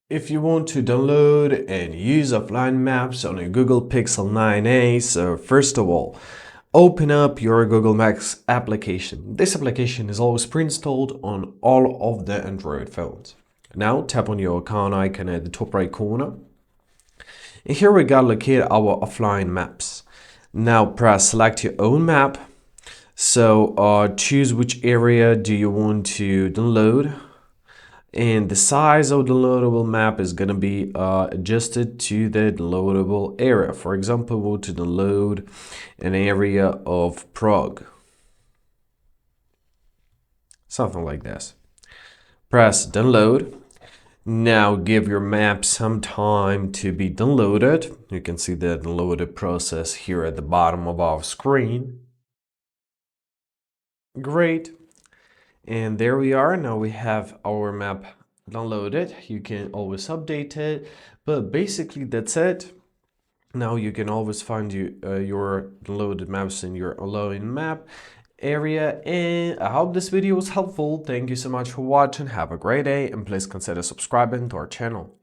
If you want to download and use offline maps on a Google Pixel 9a, so first of all, open up your Google Maps application. This application is always pre-installed on all of the Android phones. Now tap on your account icon at the top right corner. And here we got locate our offline maps. Now press select your own map. So choose which area do you want to download. And the size of the downloadable map is going to be adjusted to the downloadable area. For example, we want to download an area of Prague. Something like this. Press download. Now give your map some time to be downloaded. You can see the downloaded process here at the bottom of our screen. Great. And there we are. Now we have our map downloaded. You can always update it, but basically that's it. Now you can always find your downloaded maps in your allowing map area. And I hope this video was helpful. Thank you so much for watching. Have a great day, and please consider subscribing to our channel.